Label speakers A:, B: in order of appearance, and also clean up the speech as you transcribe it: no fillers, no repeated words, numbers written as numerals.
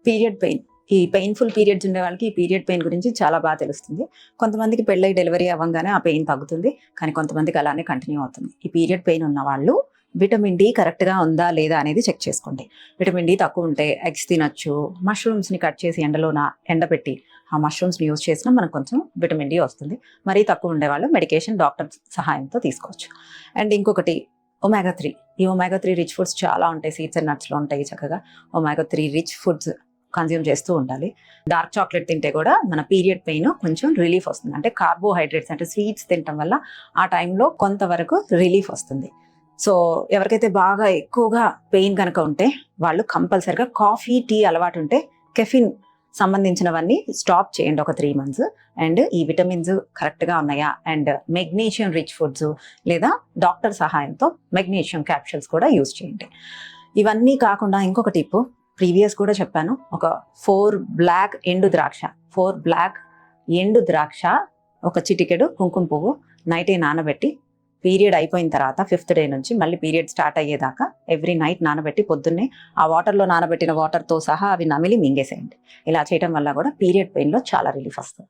A: Period pain, ఈ painful periods ఉండే వాళ్ళకి ఈ పీరియడ్ పెయిన్ గురించి చాలా బాగా తెలుస్తుంది. కొంతమందికి పెళ్ళై డెలివరీ అవ్వగానే ఆ పెయిన్ తగ్గుతుంది, కానీ కొంతమందికి అలానే కంటిన్యూ అవుతుంది. ఈ పీరియడ్ పెయిన్ ఉన్న వాళ్ళు విటమిన్ డి కరెక్ట్గా ఉందా లేదా అనేది చెక్ చేసుకోండి. విటమిన్ డి తక్కువ ఉంటే ఎగ్స్ తినచ్చు, మష్రూమ్స్ని కట్ చేసి ఎండబెట్టి ఆ మష్రూమ్స్ని యూజ్ చేసినా మనకు కొంచెం విటమిన్ డి వస్తుంది. మరీ తక్కువ ఉండేవాళ్ళు మెడికేషన్ డాక్టర్ సహాయంతో తీసుకోవచ్చు. అండ్ ఇంకొకటి ఒమేగా 3. ఈ ఒమేగా 3 రిచ్ ఫుడ్స్ చాలా ఉంటాయి, సీడ్స్ అండ్ నట్స్లో ఉంటాయి. చక్కగా ఒమేగా 3 రిచ్ ఫుడ్స్ కన్జ్యూమ్ చేస్తూ ఉండాలి. డార్క్ చాక్లెట్ తింటే కూడా మన పీరియడ్ పెయిన్ కొంచెం రిలీఫ్ వస్తుంది. అంటే కార్బోహైడ్రేట్స్ అంటే స్వీట్స్ తినటం వల్ల ఆ టైంలో కొంతవరకు రిలీఫ్ వస్తుంది. సో ఎవరికైతే బాగా ఎక్కువగా పెయిన్ కనుక ఉంటే వాళ్ళు కంపల్సరిగా కాఫీ, టీ అలవాటు ఉంటే కెఫిన్ సంబంధించినవన్నీ స్టాప్ చేయండి ఒక 3 months. అండ్ ఈ విటమిన్స్ కరెక్ట్గా ఉన్నాయా, అండ్ మెగ్నీషియం రిచ్ ఫుడ్స్ లేదా డాక్టర్ సహాయంతో మెగ్నీషియం క్యాప్సూల్స్ కూడా యూజ్ చేయండి. ఇవన్నీ కాకుండా ఇంకొక టిప్ ప్రీవియస్ కూడా చెప్పాను. ఒక 4 బ్లాక్ ఎండు ద్రాక్ష, ఒక చిటికెడు కుంకుమ పువ్వు నైటే నానబెట్టి పీరియడ్ అయిపోయిన తర్వాత 5th day నుంచి మళ్ళీ పీరియడ్ స్టార్ట్ అయ్యేదాకా ఎవ్రీ నైట్ నానబెట్టి పొద్దున్నే ఆ వాటర్లో నానబెట్టిన వాటర్తో సహా అవి నమిలి మింగేసేయండి. ఇలా చేయడం వల్ల కూడా పీరియడ్ పెయిన్లో చాలా రిలీఫ్ వస్తుంది.